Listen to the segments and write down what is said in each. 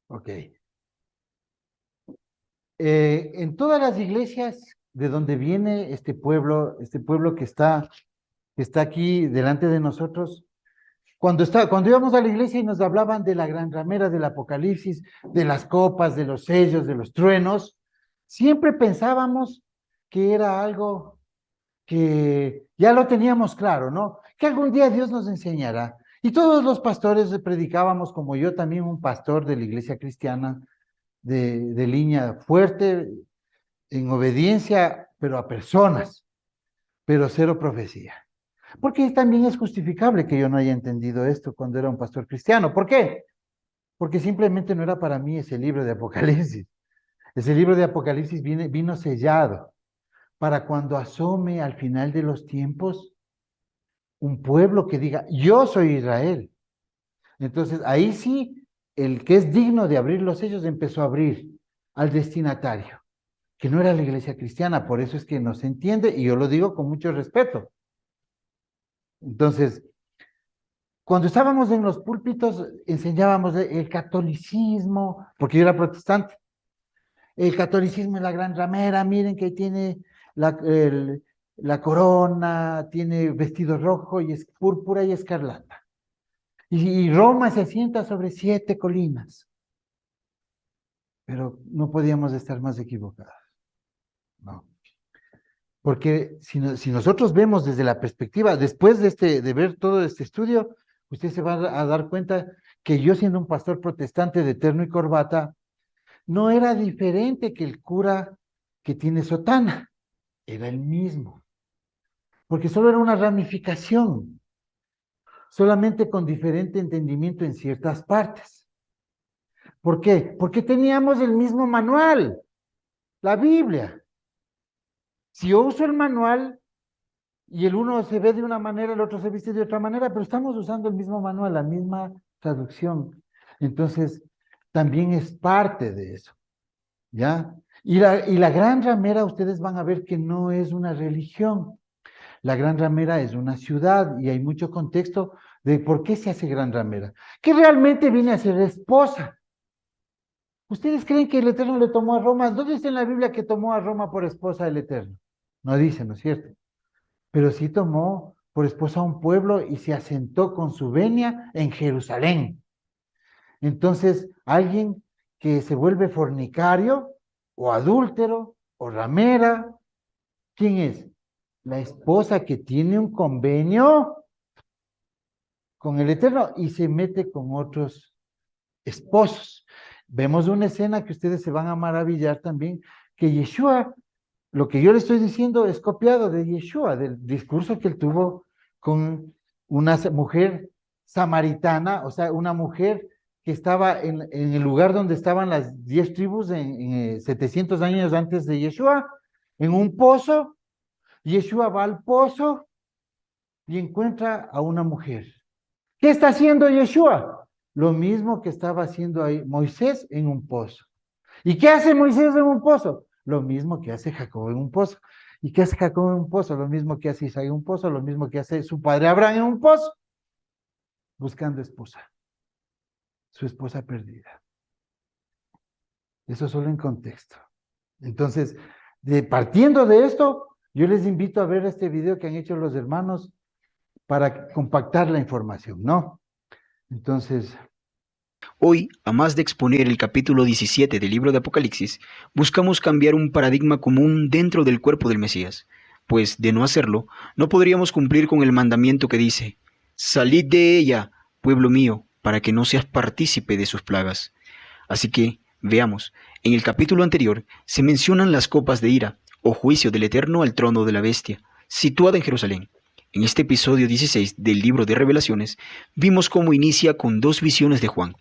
Ok. En todas las iglesias de donde viene este pueblo que está aquí delante de nosotros, cuando íbamos a la iglesia y nos hablaban de la gran ramera del Apocalipsis, de las copas, de los sellos, de los truenos, siempre pensábamos que era algo que ya lo teníamos claro, ¿no? Que algún día Dios nos enseñará. Y todos los pastores predicábamos, como yo también, un pastor de la iglesia cristiana de línea fuerte, en obediencia, pero a personas, pero cero profecía. Porque también es justificable que yo no haya entendido esto cuando era un pastor cristiano. ¿Por qué? Porque simplemente no era para mí ese libro de Apocalipsis. Ese libro de Apocalipsis vino sellado para cuando asome al final de los tiempos un pueblo que diga, yo soy Israel. Entonces ahí sí, el que es digno de abrir los sellos empezó a abrir al destinatario, que no era la iglesia cristiana, por eso es que no se entiende, y yo lo digo con mucho respeto. Entonces, cuando estábamos en los púlpitos, enseñábamos el catolicismo, porque yo era protestante. El catolicismo es la gran ramera, miren que tiene la corona, tiene vestido rojo y es púrpura y escarlata. Y Roma se asienta sobre 7 colinas, pero no podíamos estar más equivocados. No. Porque si nosotros vemos desde la perspectiva, después de ver todo este estudio, usted se va a dar cuenta que yo, siendo un pastor protestante de terno y corbata, no era diferente que el cura que tiene sotana, era el mismo, porque solo era una ramificación, solamente con diferente entendimiento en ciertas partes. ¿Por qué? Porque teníamos el mismo manual, la Biblia. Si yo uso el manual y el uno se ve de una manera, el otro se viste de otra manera, pero estamos usando el mismo manual, la misma traducción. Entonces, también es parte de eso, ¿ya? Y la gran ramera, ustedes van a ver que no es una religión. La gran ramera es una ciudad y hay mucho contexto de por qué se hace gran ramera. Que realmente viene a ser esposa. ¿Ustedes creen que el Eterno le tomó a Roma? ¿Dónde está en la Biblia que tomó a Roma por esposa el Eterno? No dice, ¿no es cierto? Pero sí tomó por esposa a un pueblo y se asentó con su venia en Jerusalén. Entonces, alguien que se vuelve fornicario o adúltero o ramera, ¿quién es? La esposa que tiene un convenio con el Eterno y se mete con otros esposos. Vemos una escena que ustedes se van a maravillar también, que Yeshua, lo que yo le estoy diciendo es copiado de Yeshua, del discurso que él tuvo con una mujer samaritana, o sea, una mujer que estaba en el lugar donde estaban las 10 tribus en 700 años antes de Yeshua, en un pozo. Yeshua va al pozo y encuentra a una mujer. ¿Qué está haciendo Yeshua? Lo mismo que estaba haciendo ahí Moisés en un pozo. ¿Y qué hace Moisés en un pozo? Lo mismo que hace Jacob en un pozo. ¿Y qué hace Jacob en un pozo? Lo mismo que hace Isaac en un pozo, lo mismo que hace su padre Abraham en un pozo, buscando esposa, su esposa perdida. Eso solo en contexto. Entonces, partiendo de esto, yo les invito a ver este video que han hecho los hermanos para compactar la información, ¿no? Entonces, Hoy, a más de exponer el capítulo 17 del libro de Apocalipsis, buscamos cambiar un paradigma común dentro del cuerpo del Mesías, pues de no hacerlo, no podríamos cumplir con el mandamiento que dice, «Salid de ella, pueblo mío, para que no seas partícipe de sus plagas». Así que, veamos, en el capítulo anterior se mencionan las copas de ira, o juicio del Eterno al trono de la bestia, situada en Jerusalén. En este episodio 16 del libro de Revelaciones, vimos cómo inicia con 2 visiones de Juan.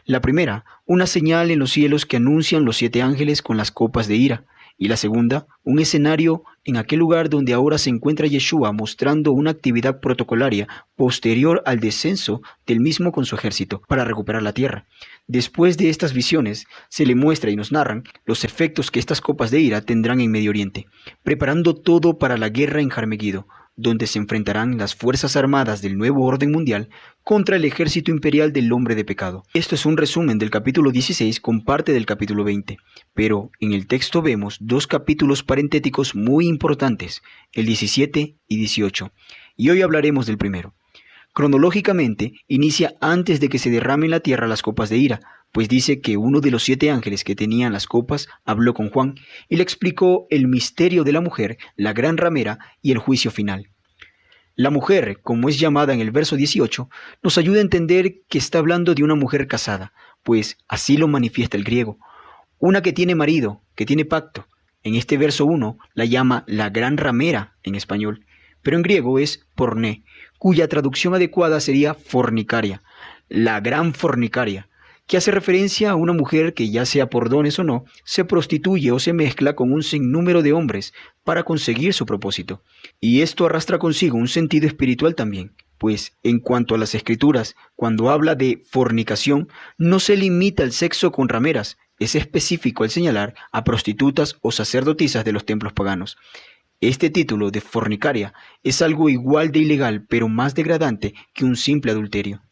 La primera, una señal en los cielos que anuncian los 7 ángeles con las copas de ira, y la segunda, un escenario en aquel lugar donde ahora se encuentra Yeshua mostrando una actividad protocolaria posterior al descenso del mismo con su ejército para recuperar la tierra. Después de estas visiones, se le muestra y nos narran los efectos que estas copas de ira tendrán en Medio Oriente, preparando todo para la guerra en Jarmegido, donde se enfrentarán las fuerzas armadas del nuevo orden mundial contra el ejército imperial del hombre de pecado. Esto es un resumen del capítulo 16 con parte del capítulo 20, pero en el texto vemos dos capítulos parentéticos muy importantes, el 17 y 18, y hoy hablaremos del primero. Cronológicamente, inicia antes de que se derramen en la tierra las copas de ira, pues dice que uno de los 7 ángeles que tenían las copas habló con Juan y le explicó el misterio de la mujer, la gran ramera y el juicio final. La mujer, como es llamada en el verso 18, nos ayuda a entender que está hablando de una mujer casada, pues así lo manifiesta el griego. Una que tiene marido, que tiene pacto. En este verso 1 la llama la gran ramera en español, pero en griego es porné, cuya traducción adecuada sería fornicaria, la gran fornicaria, que hace referencia a una mujer que, ya sea por dones o no, se prostituye o se mezcla con un sinnúmero de hombres para conseguir su propósito. Y esto arrastra consigo un sentido espiritual también, pues en cuanto a las escrituras, cuando habla de fornicación, no se limita al sexo con rameras, es específico al señalar a prostitutas o sacerdotisas de los templos paganos. Este título de fornicaria es algo igual de ilegal, pero más degradante que un simple adulterio.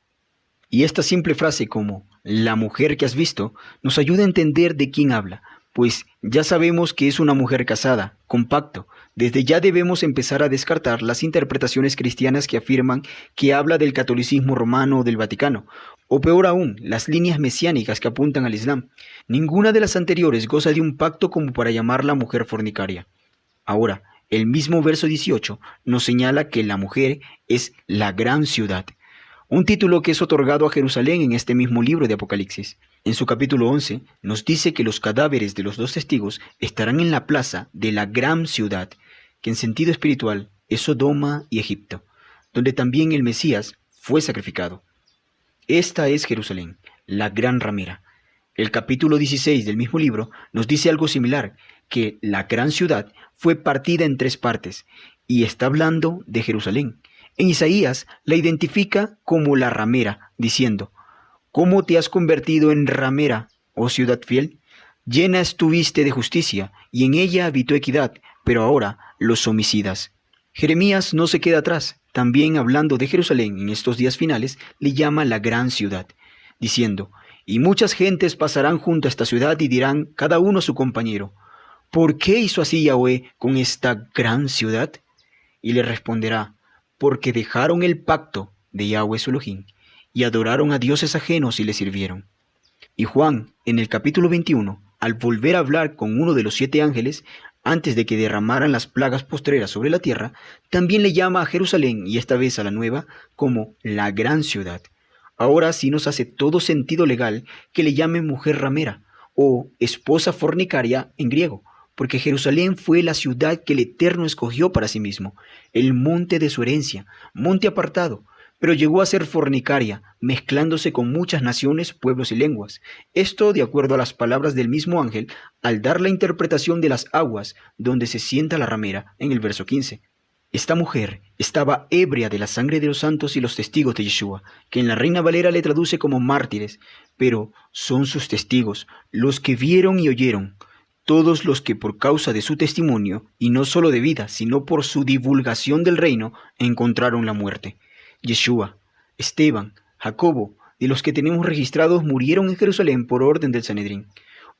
Y esta simple frase como la mujer que has visto nos ayuda a entender de quién habla, pues ya sabemos que es una mujer casada, con pacto. Desde ya debemos empezar a descartar las interpretaciones cristianas que afirman que habla del catolicismo romano o del Vaticano, o peor aún, las líneas mesiánicas que apuntan al Islam. Ninguna de las anteriores goza de un pacto como para llamarla mujer fornicaria. Ahora, el mismo verso 18 nos señala que la mujer es la gran ciudad, un título que es otorgado a Jerusalén en este mismo libro de Apocalipsis. En su capítulo 11 nos dice que los cadáveres de los 2 testigos estarán en la plaza de la gran ciudad, que en sentido espiritual es Sodoma y Egipto, donde también el Mesías fue sacrificado. Esta es Jerusalén, la gran ramera. El capítulo 16 del mismo libro nos dice algo similar, que la gran ciudad fue partida en 3 partes, y está hablando de Jerusalén. En Isaías la identifica como la ramera, diciendo: ¿Cómo te has convertido en ramera, oh ciudad fiel? Llena estuviste de justicia, y en ella habitó equidad, pero ahora los homicidas. Jeremías no se queda atrás, también hablando de Jerusalén en estos días finales, le llama la gran ciudad, diciendo: Y muchas gentes pasarán junto a esta ciudad y dirán cada uno a su compañero: ¿Por qué hizo así Yahweh con esta gran ciudad? Y le responderá: porque dejaron el pacto de Yahweh su Elohim y adoraron a dioses ajenos y le sirvieron. Y Juan, en el capítulo 21, al volver a hablar con uno de los 7 ángeles, antes de que derramaran las plagas postreras sobre la tierra, también le llama a Jerusalén, y esta vez a la nueva, como la gran ciudad. Ahora sí nos hace todo sentido legal que le llamen mujer ramera, o esposa fornicaria en griego, porque Jerusalén fue la ciudad que el Eterno escogió para sí mismo, el monte de su herencia, monte apartado, pero llegó a ser fornicaria, mezclándose con muchas naciones, pueblos y lenguas. Esto de acuerdo a las palabras del mismo ángel, al dar la interpretación de las aguas donde se sienta la ramera, en el verso 15. Esta mujer estaba ebria de la sangre de los santos y los testigos de Yeshua, que en la Reina Valera le traduce como mártires, pero son sus testigos, los que vieron y oyeron, todos los que por causa de su testimonio, y no solo de vida, sino por su divulgación del reino, encontraron la muerte. Yeshua, Esteban, Jacobo, de los que tenemos registrados, murieron en Jerusalén por orden del Sanedrín.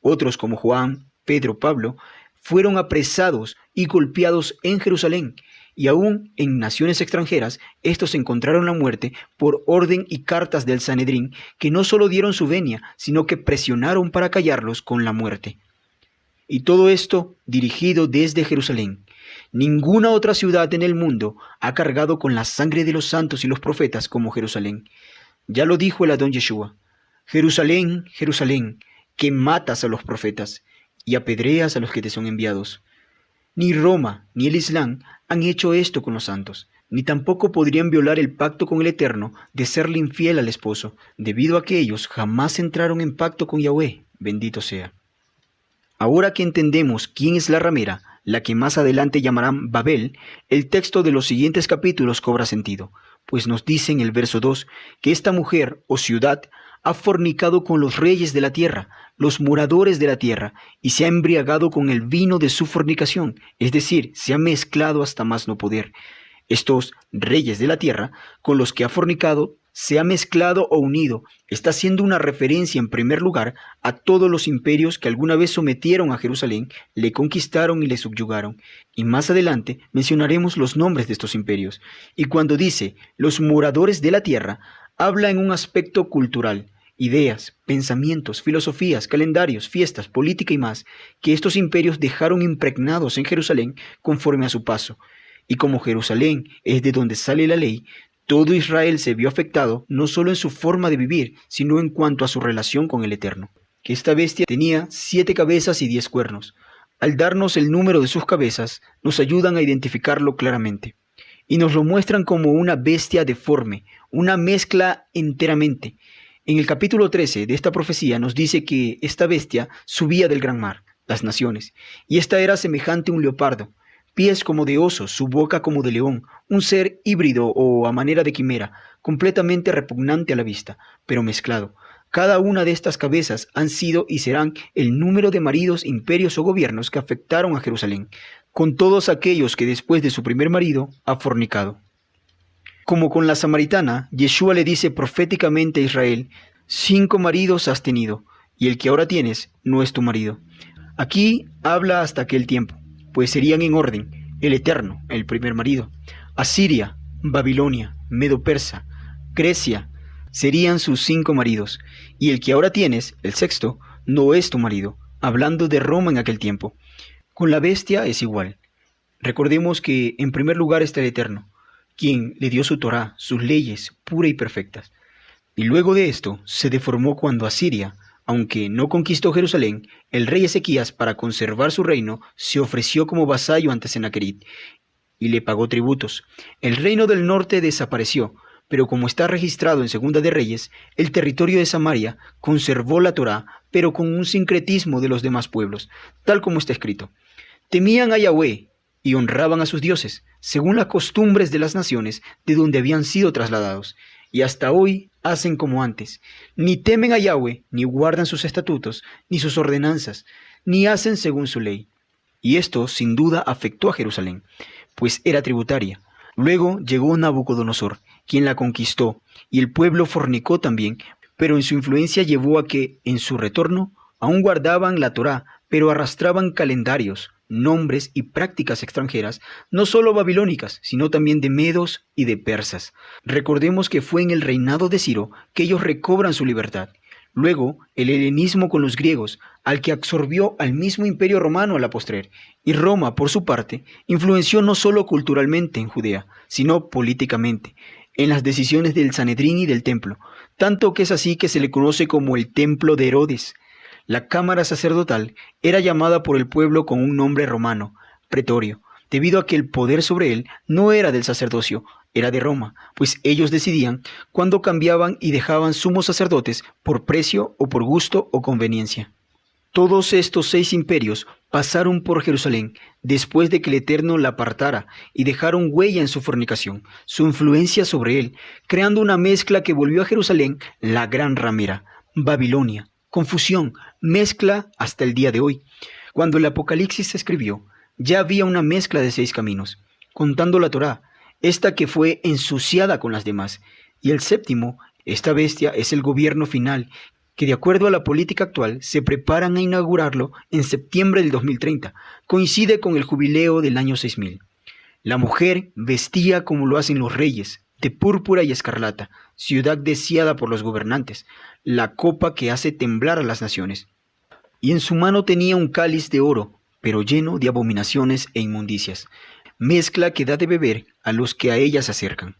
Otros como Juan, Pedro, Pablo, fueron apresados y golpeados en Jerusalén, y aún en naciones extranjeras, estos encontraron la muerte por orden y cartas del Sanedrín, que no solo dieron su venia, sino que presionaron para callarlos con la muerte. Y todo esto dirigido desde Jerusalén. Ninguna otra ciudad en el mundo ha cargado con la sangre de los santos y los profetas como Jerusalén. Ya lo dijo el Adón Yeshua: Jerusalén, Jerusalén, que matas a los profetas y apedreas a los que te son enviados. Ni Roma ni el Islam han hecho esto con los santos, ni tampoco podrían violar el pacto con el Eterno de serle infiel al esposo, debido a que ellos jamás entraron en pacto con Yahweh, bendito sea. Ahora que entendemos quién es la ramera, la que más adelante llamarán Babel, el texto de los siguientes capítulos cobra sentido, pues nos dice en el verso 2 que esta mujer o ciudad ha fornicado con los reyes de la tierra, los moradores de la tierra, y se ha embriagado con el vino de su fornicación, es decir, se ha mezclado hasta más no poder. Estos reyes de la tierra con los que ha fornicado, se ha mezclado o unido, está haciendo una referencia en primer lugar a todos los imperios que alguna vez sometieron a Jerusalén, le conquistaron y le subyugaron. Y más adelante mencionaremos los nombres de estos imperios. Y cuando dice los moradores de la tierra, habla en un aspecto cultural, ideas, pensamientos, filosofías, calendarios, fiestas, política y más, que estos imperios dejaron impregnados en Jerusalén conforme a su paso. Y como Jerusalén es de donde sale la ley, todo Israel se vio afectado no solo en su forma de vivir, sino en cuanto a su relación con el Eterno. Que esta bestia tenía 7 cabezas y 10 cuernos. Al darnos el número de sus cabezas, nos ayudan a identificarlo claramente. Y nos lo muestran como una bestia deforme, una mezcla enteramente. En el capítulo 13 de esta profecía nos dice que esta bestia subía del gran mar, las naciones, y esta era semejante a un leopardo, pies como de oso, su boca como de león, un ser híbrido o a manera de quimera, completamente repugnante a la vista, pero mezclado. Cada una de estas cabezas han sido y serán el número de maridos, imperios o gobiernos que afectaron a Jerusalén, con todos aquellos que después de su primer marido ha fornicado. Como con la samaritana, Yeshua le dice proféticamente a Israel, 5 maridos has tenido, y el que ahora tienes no es tu marido. Aquí habla hasta aquel tiempo, pues serían en orden, el Eterno, el primer marido, Asiria, Babilonia, Medo-Persa, Grecia, serían sus 5 maridos, y el que ahora tienes, el sexto, no es tu marido, hablando de Roma en aquel tiempo. Con la bestia es igual. Recordemos que en primer lugar está el Eterno, quien le dio su Torá, sus leyes, puras y perfectas. Y luego de esto se deformó cuando Asiria, aunque no conquistó Jerusalén, el rey Ezequías, para conservar su reino, se ofreció como vasallo ante Sennacherib y le pagó tributos. El reino del norte desapareció, pero como está registrado en Segunda de Reyes, el territorio de Samaria conservó la Torá, pero con un sincretismo de los demás pueblos, tal como está escrito. Temían a Yahweh y honraban a sus dioses, según las costumbres de las naciones de donde habían sido trasladados. Y hasta hoy hacen como antes. Ni temen a Yahweh, ni guardan sus estatutos, ni sus ordenanzas, ni hacen según su ley. Y esto sin duda afectó a Jerusalén, pues era tributaria. Luego llegó Nabucodonosor, quien la conquistó, y el pueblo fornicó también, pero en su influencia llevó a que, en su retorno, aún guardaban la Torá, pero arrastraban calendarios, nombres y prácticas extranjeras, no solo babilónicas, sino también de medos y de persas. Recordemos que fue en el reinado de Ciro que ellos recobran su libertad. Luego, el helenismo con los griegos, al que absorbió al mismo imperio romano a la postrer, y Roma, por su parte, influenció no solo culturalmente en Judea, sino políticamente, en las decisiones del Sanedrín y del templo, tanto que es así que se le conoce como el templo de Herodes. La cámara sacerdotal era llamada por el pueblo con un nombre romano, pretorio, debido a que el poder sobre él no era del sacerdocio, era de Roma, pues ellos decidían cuándo cambiaban y dejaban sumos sacerdotes por precio o por gusto o conveniencia. Todos estos 6 imperios pasaron por Jerusalén después de que el Eterno la apartara y dejaron huella en su fornicación, su influencia sobre él, creando una mezcla que volvió a Jerusalén la gran ramera, Babilonia. Confusión, mezcla hasta el día de hoy. Cuando el Apocalipsis se escribió, ya había una mezcla de 6 caminos, contando la Torá, esta que fue ensuciada con las demás. Y el séptimo, esta bestia, es el gobierno final, que de acuerdo a la política actual se preparan a inaugurarlo en septiembre del 2030. Coincide con el jubileo del año 6000. La mujer vestía como lo hacen los reyes, de púrpura y escarlata, ciudad deseada por los gobernantes, la copa que hace temblar a las naciones. Y en su mano tenía un cáliz de oro, pero lleno de abominaciones e inmundicias, mezcla que da de beber a los que a ella se acercan.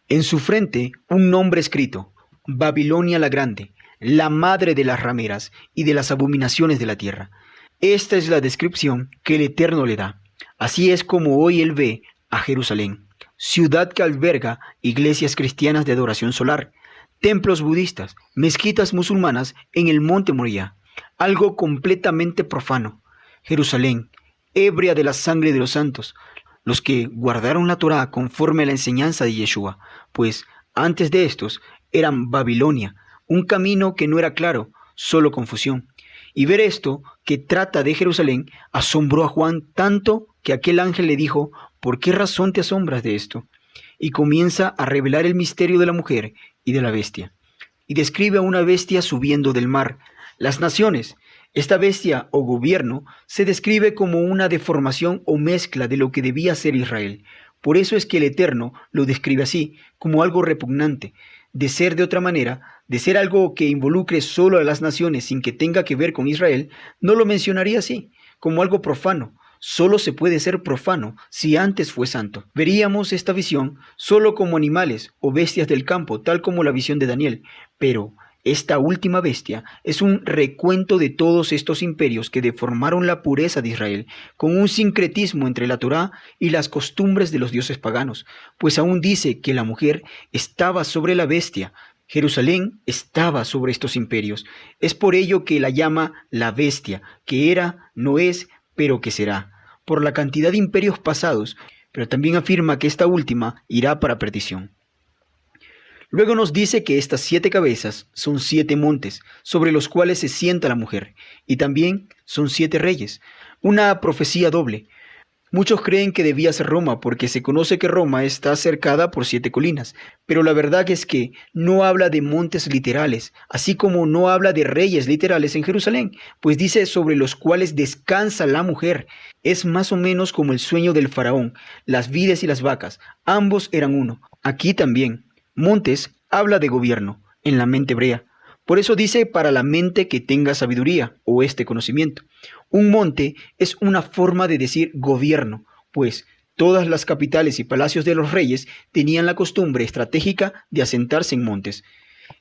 En su frente un nombre escrito, Babilonia la Grande, la madre de las rameras y de las abominaciones de la tierra. Esta es la descripción que el Eterno le da. Así es como hoy él ve a Jerusalén, ciudad que alberga iglesias cristianas de adoración solar, templos budistas, mezquitas musulmanas en el monte Moriah, algo completamente profano. Jerusalén, ebria de la sangre de los santos, los que guardaron la Torá conforme a la enseñanza de Yeshua, pues antes de estos eran Babilonia, un camino que no era claro, solo confusión. Y ver esto, que trata de Jerusalén, asombró a Juan tanto que aquel ángel le dijo, ¿por qué razón te asombras de esto? y comienza a revelar el misterio de la mujer y de la bestia. Y describe a una bestia subiendo del mar. Las naciones. Esta bestia o gobierno se describe como una deformación o mezcla de lo que debía ser Israel. Por eso es que el Eterno lo describe así, como algo repugnante, de ser de otra manera, de ser algo que involucre solo a las naciones sin que tenga que ver con Israel, no lo mencionaría así, como algo profano. Solo se puede ser profano si antes fue santo. Veríamos esta visión solo como animales o bestias del campo, tal como la visión de Daniel, pero esta última bestia es un recuento de todos estos imperios que deformaron la pureza de Israel, con un sincretismo entre la Torá y las costumbres de los dioses paganos, pues aún dice que la mujer estaba sobre la bestia. Jerusalén estaba sobre estos imperios. Es por ello que la llama la bestia, que era, no es, pero que será, por la cantidad de imperios pasados, pero también afirma que esta última irá para perdición. Luego nos dice que estas 7 cabezas son 7 montes, sobre los cuales se sienta la mujer, y también son 7 reyes, una profecía doble. Muchos creen que debía ser Roma, porque se conoce que Roma está cercada por 7 colinas, pero la verdad es que no habla de montes literales, así como no habla de reyes literales en Jerusalén, pues dice sobre los cuales descansa la mujer. Es más o menos como el sueño del faraón, las vides y las vacas, ambos eran uno. Aquí también. Montes habla de gobierno en la mente hebrea. Por eso dice para la mente que tenga sabiduría o este conocimiento. Un monte es una forma de decir gobierno, pues todas las capitales y palacios de los reyes tenían la costumbre estratégica de asentarse en montes.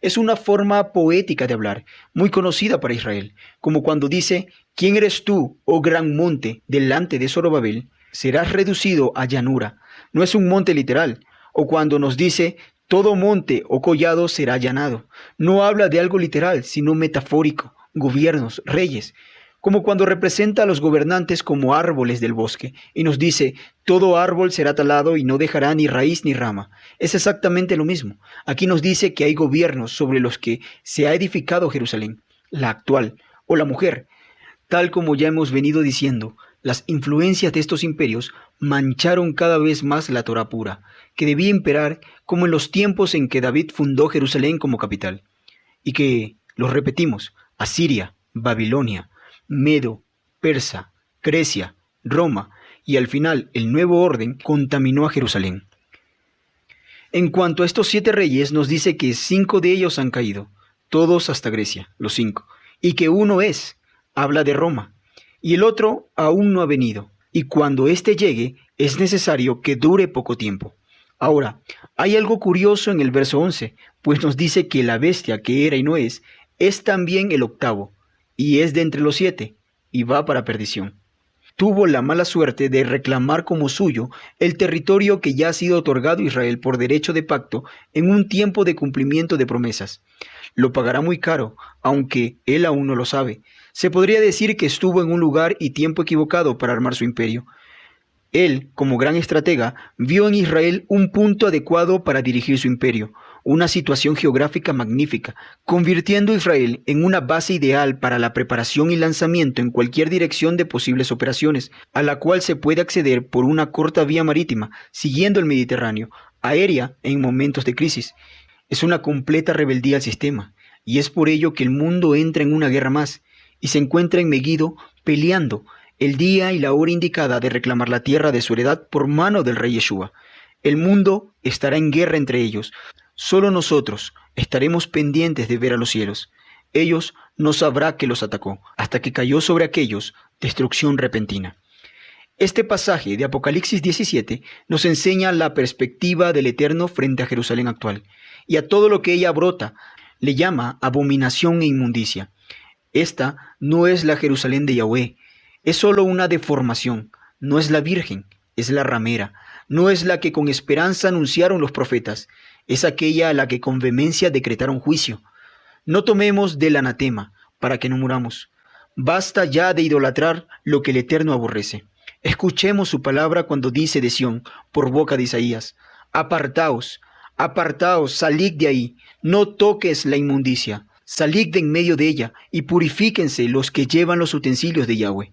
Es una forma poética de hablar, muy conocida para Israel, como cuando dice, ¿quién eres tú, oh gran monte, delante de Zorobabel? Serás reducido a llanura. No es un monte literal. O cuando nos dice, todo monte o collado será allanado. No habla de algo literal, sino metafórico, gobiernos, reyes. Como cuando representa a los gobernantes como árboles del bosque, y nos dice, todo árbol será talado y no dejará ni raíz ni rama. Es exactamente lo mismo. Aquí nos dice que hay gobiernos sobre los que se ha edificado Jerusalén, la actual, o la mujer. Tal como ya hemos venido diciendo, las influencias de estos imperios mancharon cada vez más la Torá pura, que debía imperar como en los tiempos en que David fundó Jerusalén como capital, y que, los repetimos, Asiria, Babilonia, Medo, Persa, Grecia, Roma, y al final el nuevo orden contaminó a Jerusalén. En cuanto a estos 7 reyes, nos dice que 5 de ellos han caído, todos hasta Grecia, los 5, y que uno habla de Roma, y el otro aún no ha venido, y cuando éste llegue es necesario que dure poco tiempo. Ahora, hay algo curioso en el verso 11, pues nos dice que la bestia que era y no es también el 8, y es de entre los 7, y va para perdición. Tuvo la mala suerte de reclamar como suyo el territorio que ya ha sido otorgado a Israel por derecho de pacto en un tiempo de cumplimiento de promesas. Lo pagará muy caro, aunque él aún no lo sabe. Se podría decir que estuvo en un lugar y tiempo equivocado para armar su imperio. Él, como gran estratega, vio en Israel un punto adecuado para dirigir su imperio, una situación geográfica magnífica, convirtiendo a Israel en una base ideal para la preparación y lanzamiento en cualquier dirección de posibles operaciones, a la cual se puede acceder por una corta vía marítima, siguiendo el Mediterráneo, aérea en momentos de crisis. Es una completa rebeldía al sistema, y es por ello que el mundo entra en una guerra más, y se encuentra en Megiddo peleando el día y la hora indicada de reclamar la tierra de su heredad por mano del rey Yeshua. El mundo estará en guerra entre ellos. Solo nosotros estaremos pendientes de ver a los cielos. Ellos no sabrán que los atacó, hasta que cayó sobre aquellos destrucción repentina. Este pasaje de Apocalipsis 17 nos enseña la perspectiva del Eterno frente a Jerusalén actual, y a todo lo que ella brota, le llama abominación e inmundicia. Esta no es la Jerusalén de Yahweh, es solo una deformación, no es la virgen, es la ramera, no es la que con esperanza anunciaron los profetas, es aquella a la que con vehemencia decretaron juicio. No tomemos del anatema, para que no muramos. Basta ya de idolatrar lo que el Eterno aborrece. Escuchemos su palabra cuando dice de Sión, por boca de Isaías, apartaos, apartaos, salid de ahí, no toques la inmundicia, salid de en medio de ella, y purifíquense los que llevan los utensilios de Yahweh.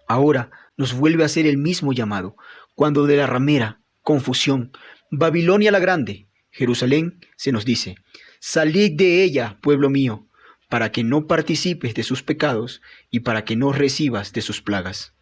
Ahora nos vuelve a hacer el mismo llamado, cuando de la ramera, confusión, Babilonia la grande, Jerusalén, se nos dice: salid de ella, pueblo mío, para que no participes de sus pecados y para que no recibas de sus plagas.